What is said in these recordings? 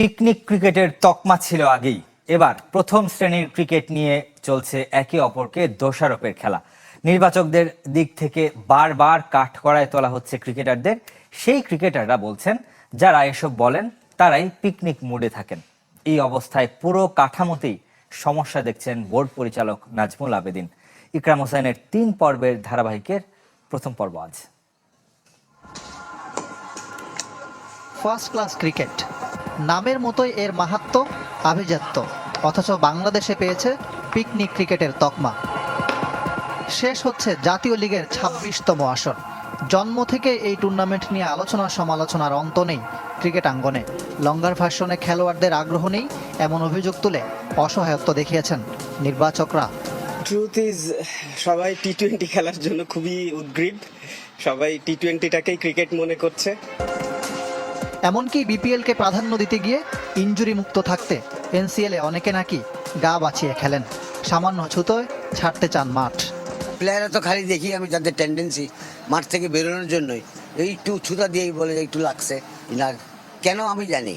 Picnic ক্রিকেটের তকমা ছিল আগেই, এবার প্রথম শ্রেণীর ক্রিকেট নিয়ে চলছে একে অপরকে দোষারোপের খেলা। নির্বাচকদের দিক থেকে বারবার কাঠগড়ায় তোলা হচ্ছে ক্রিকেটারদের। সেই ক্রিকেটাররা বলছেন, যারা এসব বলেন তারাই পিকনিক মুডে থাকেন। এই অবস্থায় পুরো কাঠামোতেই সমস্যা দেখছেন বোর্ড পরিচালক নাজমুল আবেদিন। ইকরাম হোসেনের ৩ পর্বের ধারাবাহিকের প্রথম পর্ব আজ। ফার্স্ট ক্লাস ক্রিকেট নামের মতোই এর মাহাত্ম্য, আভিজাত্য, অথচ বাংলাদেশে পেয়েছে পিকনিক ক্রিকেটের তকমা। শেষ হচ্ছে জাতীয় লিগের ২৬তম আসর। জন্ম থেকে এই টুর্নামেন্ট নিয়ে আলোচনা সমালোচনার অন্ত নেই ক্রিকেট আঙ্গনে। লঙ্গার ভার্সনে খেলোয়াড়দের আগ্রহ নেই, এমন অভিযোগ তুলে অসহায়ত্ব দেখিয়েছেন নির্বাচকরা। ট্রুথ ইজ, সবাই টি-20 খেলার জন্য খুবই উদ্গ্রীব। সবাই টি-20টাকেই ক্রিকেট মনে করছে। এমনকি বিপিএলকে প্রাধান্য দিতে গিয়ে ইনজুরি মুক্ত থাকতে এনসিএলে অনেকে নাকি গা বাঁচিয়ে খেলেন। সামান্য ছুতোয় ছাড়তে চান মাঠ। প্লেয়াররা তো খালি দেখি আমি যাদের টেন্ডেন্সি মাঠ থেকে বেরোনোর জন্যই এই একটু ছুতা দিয়েই বলে একটু লাগছে না কেন আমি জানি।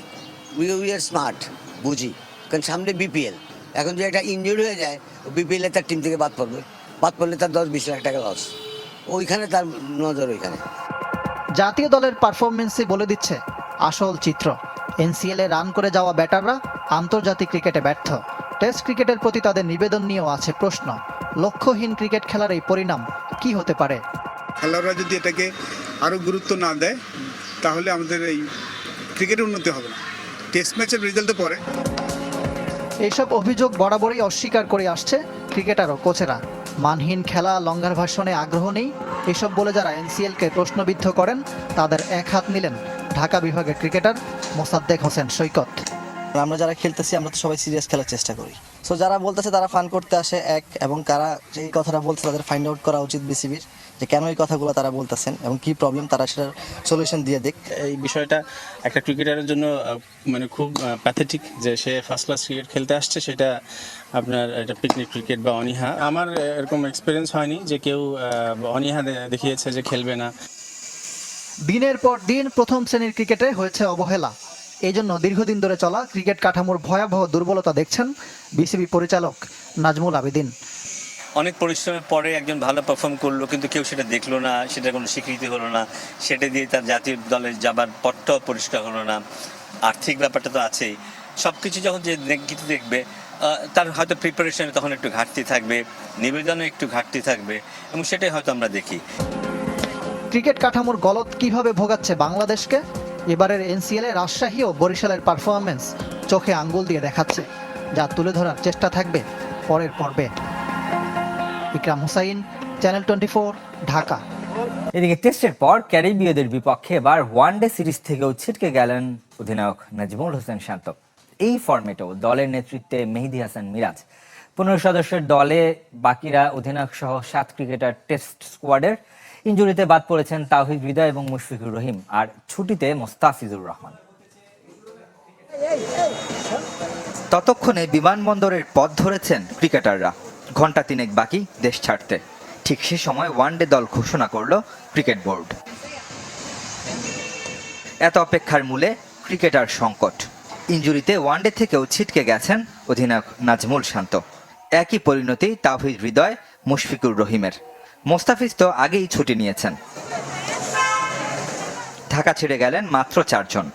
উই আর স্মার্ট, বুঝি, কারণ সামনে বিপিএল। এখন যদি একটা ইনজুরি হয়ে যায়, বিপিএলে তার টিম থেকে বাদ পড়লে তার 10-20 লাখ টাকা লস। ওইখানে তার নজর ওইখানে। জাতীয় দলের পারফরমেন্সই বলে দিচ্ছে আসল চিত্র। এনসিএলে রান করে যাওয়া ব্যাটাররা আন্তর্জাতিক ক্রিকেটে ব্যর্থ। টেস্ট ক্রিকেটের প্রতি তাদের নিবেদন নিয়েও আছে প্রশ্ন। লক্ষ্যহীন ক্রিকেট খেলার এই পরিণাম কি হতে পারে? খেলোয়াড়রা যদি এটাকে আরও গুরুত্ব না দেয়, তাহলে আমাদের এই ক্রিকেটের উন্নতি হবে না। টেস্ট ম্যাচের রেজাল্টে পরে এইসব অভিযোগ বরাবরই অস্বীকার করে আসছে ক্রিকেটার ও কোচেরা। মানহীন খেলা, লঙ্গার ভার্সনে আগ্রহ নেই, এসব বলে যারা এনসিএলকে প্রশ্নবিদ্ধ করেন তাদের এক হাত নিলেন ঢাকা বিভাগের ক্রিকেটার মোসাদ্দেক হোসেন সৈকত। আমরা যারা খেলতেছি আমরা তো সবাই সিরিয়াস খেলার চেষ্টা করি। সো যারা বলতেছে তারা ফান করতে আসে এবং কারা যেই কথাটা বলছে তাদের ফাইন্ড আউট করা উচিত বিসিবির, যে কেন এই কথাগুলো তারা বলতেছেন এবং কি প্রবলেম, তারা সেটার সলিউশন দিয়ে দিক। এই বিষয়টা একটা ক্রিকেটারের জন্য মানে খুব প্যাথেটিক, যে সে ফার্স্ট ক্লাস ক্রিকেট খেলতে আসছে, সেটা আপনার এটা পিকনিক ক্রিকেট বা অনীহা। আমার এরকম এক্সপিরিয়েন্স হয়নি যে কেউ অনীহা দেখিয়েছে যে খেলবে না। দিনের পর দিন প্রথম শ্রেণীর ক্রিকেটে হয়েছে অবহেলা। এই জন্য দীর্ঘদিন ধরে চলা ক্রিকেট কাঠামোর ভয়াবহ দুর্বলতা দেখছেন বিসিবি পরিচালক নাজমুল আবেদিন। অনেক পরিশ্রমের পরে একজন ভালো পারফর্ম করলো, কিন্তু কেউ সেটা দেখলো না, সেটা কোনো স্বীকৃতি হলো না, সেটা দিয়ে তার জাতীয় দলে যাবার পথটাও পরিষ্কার হলো না। আর্থিক ব্যাপারটা তো আছেই। সব কিছু যখন যে নেগেটিভ দেখবে, তার হয়তো প্রিপারেশনে তখন একটু ঘাটতি থাকবে, নিবেদনে একটু ঘাটতি থাকবে, এবং সেটাই হয়তো আমরা দেখি। ক্রিকেট কাঠামোর গলদ কিভাবে ভোগাচ্ছে বাংলাদেশকে? এবারের এনসিএলে রাজশাহী ও বরিশালের পারফরমেন্স চোখে আঙ্গুল দিয়ে দেখাচ্ছে, যা তুলে ধরার চেষ্টা থাকবে পরের পর্বে। ইকরাম হোসেন, চ্যানেল 24, ঢাকা। এদিকে টেস্টের পর ক্যারিবীয়দের বিপক্ষে এবার ওয়ানডে সিরিজ থেকেও ছিটকে গেলেন অধিনায়ক নাজমুল হোসেন শান্ত। এই ফরম্যাটেও দলের নেতৃত্বে মেহেদী হাসান মিরাজ। 15 সদস্যের দলে বাকিরা অধিনায়ক সহ 7 ক্রিকেটার টেস্ট স্কোয়াডের। ইনজুরিতে বাদ পড়েছেন তাওহিদ হৃদয় এবং মুশফিকুর রহিম, আর ছুটিতে মোস্তাফিজুর রহমান। ততক্ষণে বিমানবন্দরের পথ ধরেছেন ক্রিকেটাররা। ঘণ্টা 3 বাকি দেশ ছাড়তে। ঠিক সে সময় ওয়ানডে দল ঘোষণা করল ক্রিকেট বোর্ড। এত অপেক্ষার মূলে ক্রিকেটার সংকট। ইনজুরিতে ওয়ানডে থেকেও ছিটকে গেছেন অধিনায়ক নাজমুল শান্ত। একই পরিণতি তাওহিদ হৃদয়, মুশফিকুর রহিমের। মোস্তাফিজ তো আগেই ছুটি নিয়েছেন। ঢাকা ছেড়ে গেলেন মাত্র 4 জন।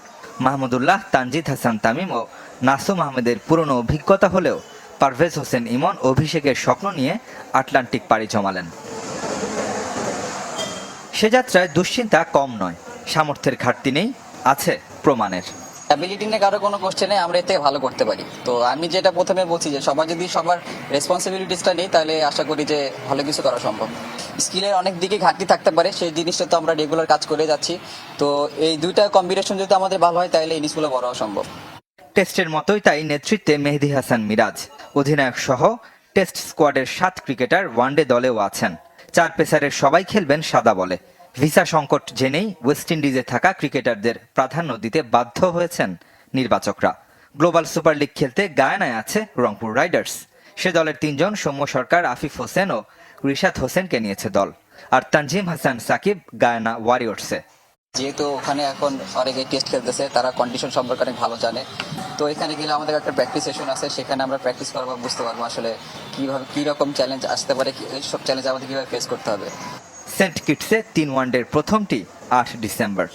মাহমুদুল্লাহ, তানজিদ হাসান তামিম ও নাসুম আহমেদের পুরনো অভিজ্ঞতা হলেও পারভেজ হোসেন ইমন অভিষেকের স্বপ্ন নিয়ে আটলান্টিক পাড়ি জমালেন। সে যাত্রায় দুশ্চিন্তা কম নয়, সামর্থ্যের ঘাটতি নেই, আছে প্রমাণের। অ্যাবিলিটি নিয়ে কারো কোনো কোশ্চেন নেই, আমরা এর থেকে ভালো করতে পারি। তো আমি যেটা প্রথমে বলছি যে সবার যদি সবার রেসপন্সিবিলিটিসটা নেই, তাহলে আশা করি যে ভালো কিছু করা সম্ভব। স্কিলের অনেক দিকে ঘাটতি থাকতে পারে, সেই জিনিসটা তো আমরা রেগুলার কাজ করে যাচ্ছি। তো এই দুইটা কম্বিনেশন যদি আমাদের ভালো হয়, তাহলে এই জিনিসগুলো বড় হওয়া সম্ভব। টেস্টের মতোই তাই নেতৃত্বে মেহেদী হাসান মিরাজ। অধিনায়ক সহ টেস্ট স্কোয়াডের 7 ক্রিকেটার ওয়ানডে দলেও আছেন। 4 পেসারের সবাই খেলবেন সাদা বলে। ভিসা সংকট জেনেই ওয়েস্ট ইন্ডিজে থাকা ক্রিকেটারদের প্রাধান্য দিতে বাধ্য হয়েছেন নির্বাচকরা। গ্লোবাল সুপার লিগ খেলতে গায়ানায় আছে রংপুর রাইডার্স। সে দলের 3 জন সৌম্য সরকার, আফিফ হোসেন ও রিশাদ হোসেনকে নিয়েছে দল। আর তানজিম হাসান সাকিব গায়ানা ওয়ারিয়র্সে। যেহেতু ওখানে এখন অনেকে টেস্ট খেলতেছে, তারা কন্ডিশন সম্পর্কে অনেক ভালো জানে। তো এখানে গেলে আমাদের একটা প্র্যাকটিস সেশন আছে, সেখানে আমরা প্র্যাকটিস করবো, বুঝতে পারবো আসলে কীভাবে কী রকম চ্যালেঞ্জ আসতে পারে, সব চ্যালেঞ্জ আমাদের কীভাবে ফেস করতে হবে। সেন্ট কিটসে 3 ওয়ানডের প্রথমটি 8 ডিসেম্বর।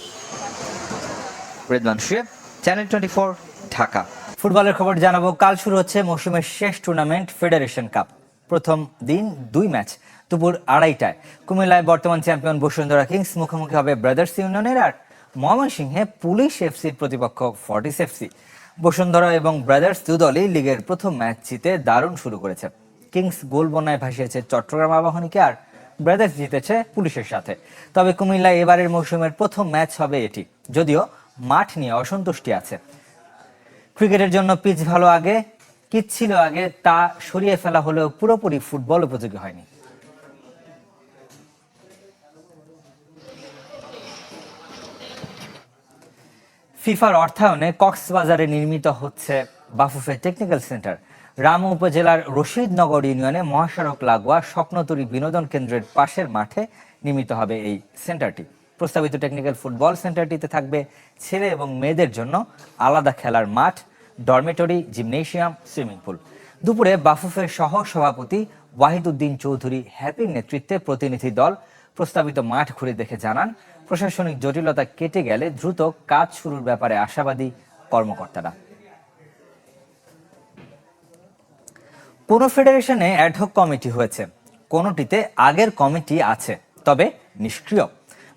রেদওয়ান শুয়েব, চ্যানেল 24, ঢাকা। ফুটবলের খবর জানাবো। কাল শুরু হচ্ছে মৌসুমের শেষ টুর্নামেন্ট ফেডারেশন কাপ। প্রথম দিন 2 ম্যাচ দুপুর 2:30টায় কুমিল্লায় বর্তমান চ্যাম্পিয়ন বসুন্ধরা কিংস মুখোমুখি হবে ব্রাদার্স ইউনিয়নের, আর ময়মনসিংহে পুলিশ এফসির প্রতিপক্ষ ফর্টিস এফসি। বসুন্ধরা এবং ব্রাদার্স দুদলই লিগের প্রথম ম্যাচ জিতে দারুণ শুরু করেছে। কিংস গোল বন্যায় ভাসিয়েছে চট্টগ্রাম আবাহনীকে, আর ব্রাদার্স জিতেছে পুলিশের সাথে। তবে কুমিল্লায় এবারের মৌসুমের প্রথম ম্যাচ হবে এটি, যদিও মাঠ নিয়ে অসন্তুষ্টি আছে। ক্রিকেটের জন্য পিচ ভালো আগে, কিট ছিল আগে, তা সরিয়ে ফেলা হলেও পুরোপুরি ফুটবল উপযোগী হয়নি। ফিফার অর্থায়নে কক্সবাজারে নির্মিত হচ্ছে বাফুফে টেকনিক্যাল সেন্টার। রামু উপজেলার রশিদনগর ইউনিয়নে মহাসড়ক লাগোয়া স্বপ্নতরী বিনোদন কেন্দ্রের পাশের মাঠে নির্মিত হবে এই সেন্টারটি। প্রস্তাবিত টেকনিক্যাল ফুটবল সেন্টারটিতে থাকবে ছেলে এবং মেয়েদের জন্য আলাদা খেলার মাঠ, ডরমেটরি, জিমনেশিয়াম, সুইমিং পুল। দুপুরে বাফুফের সহ সভাপতি ওয়াহিদুদ্দিন চৌধুরী হ্যাপির নেতৃত্বে প্রতিনিধি দল প্রস্তাবিত মাঠ ঘুরে দেখে জানান, প্রশাসনিক জটিলতা কেটে গেলে দ্রুত কাজ শুরুর ব্যাপারে আশাবাদী কর্মকর্তারা। কোন ফেডারেশনে অ্যাডহক কমিটি হয়েছে, কোনটিতে আগের কমিটি আছে, তবে নিষ্ক্রিয়।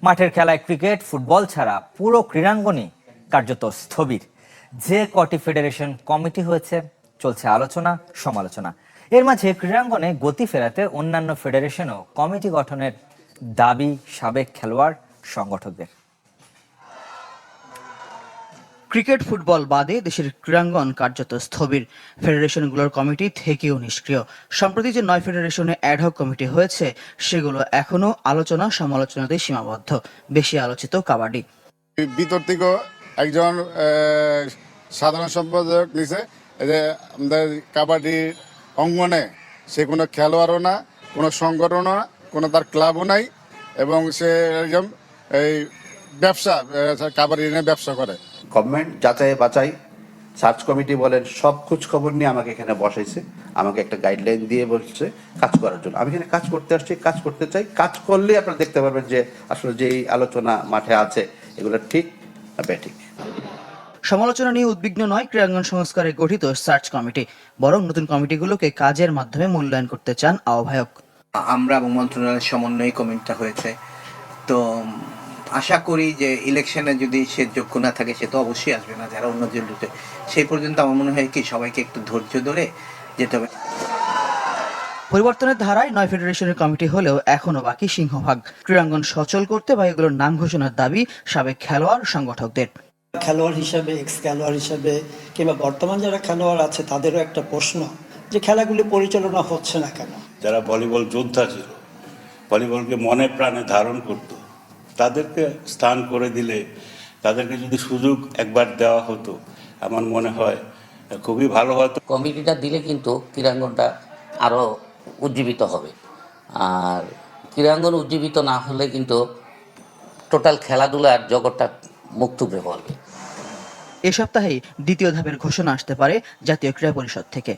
মাঠের খেলায় ক্রিকেট, ফুটবল ছাড়া পুরো ক্রীড়াঙ্গনই কার্যত স্থবির। যে কটি ফেডারেশন কমিটি হয়েছে, চলছে আলোচনা সমালোচনা। এর মাঝে ক্রীড়াঙ্গনে গতি ফেরাতে অন্যান্য ফেডারেশনও কমিটি গঠনের দাবি সাবেক খেলোয়াড় সংগঠকদের। ক্রিকেট, ফুটবল বাদে দেশের ক্রীড়াঙ্গন কার্যত স্থবির। ফেডারেশনগুলোর কমিটি থেকেও নিষ্ক্রিয়। সম্প্রতি যে 9 ফেডারেশনে অ্যাডহক কমিটি হয়েছে, সেগুলো এখনো আলোচনা সমালোচনাতেই সীমাবদ্ধ। বেশি আলোচিত কাবাডি। ভিতর থেকে একজন সাধারণ সম্পাদক নিছে যে আমাদের কাবাডি অঙ্গনে সে কোনো খেলোয়াড়ও না, কোনো সংগঠনও না, কোনো তার ক্লাবও নাই, এবং সে একজন এই ব্যবসা কাবাডি নিয়ে ব্যবসা করে। গভর্নমেন্ট যাচাই বাছাই, সার্চ কমিটি বলেন, সব খোঁজ খবর নিয়ে আমাকে এখানে বসাইছে, আমাকে একটা গাইডলাইন দিয়ে বলছে কাজ করার জন্য। আমি এখানে কাজ করতে আসছি, কাজ করতে চাই। কাজ করলে আপনারা দেখতে পারবেন যে আসলে যেই আলোচনা মাঠে আছে এগুলো ঠিক না ব্যাঠিক। সমালোচনা নিয়ে উদ্বিগ্ন নয় ক্রীড়াঙ্গন সংস্কারে গঠিত সার্চ কমিটি, বরং নতুন কমিটিগুলোকে কাজের মাধ্যমে মূল্যায়ন করতে চান আহ্বায়ক। আমরা এবং মন্ত্রণালয়ের সমন্বয়ে কমিটিটা হয়েছে, তো আশা করি যে ইলেকশনে যদি সে যোগ্য না থাকে, সে তো অবশ্যই আসবে না, যারা অন্য জেলাতে। সেই পর্যন্ত আমার মনে হয় কি সবাইকে একটু ধৈর্য ধরে যেতে হবে। পরিবর্তনের ধারায় 9 ফেডারেশনের কমিটি হলেও এখনো বাকি সিংহভাগ। ক্রীড়াঙ্গন সচল করতে বা এগুলোর নাম ঘোষণার দাবি সাবেক খেলোয়াড় সংগঠকদের। খেলোয়াড় হিসাবে, এক্স খেলোয়াড় হিসাবে কিংবা বর্তমান যারা খেলোয়াড় আছে, তাদেরও একটা প্রশ্ন যে খেলাগুলি পরিচালনা হচ্ছে না কেন। যারা ভলিবল যোদ্ধা ছিল, ভলিবলকে মনে প্রাণে ধারণ করত, তাদেরকে স্থান করে দিলে, তাদেরকে যদি সুযোগ একবার দেওয়া হতো, আমার মনে হয় খুবই ভালো হতো। কমিটিটা দিলে কিন্তু ক্রীড়াঙ্গনটা আরও উজ্জীবিত হবে, আর ক্রীড়াঙ্গন উজ্জীবিত না হলে কিন্তু টোটাল খেলাধুলার জগৎটা মুখ থুবড়ে পড়বে। এ সপ্তাহেই দ্বিতীয় ধাপের ঘোষণা আসতে পারে জাতীয় ক্রীড়া পরিষদ থেকে।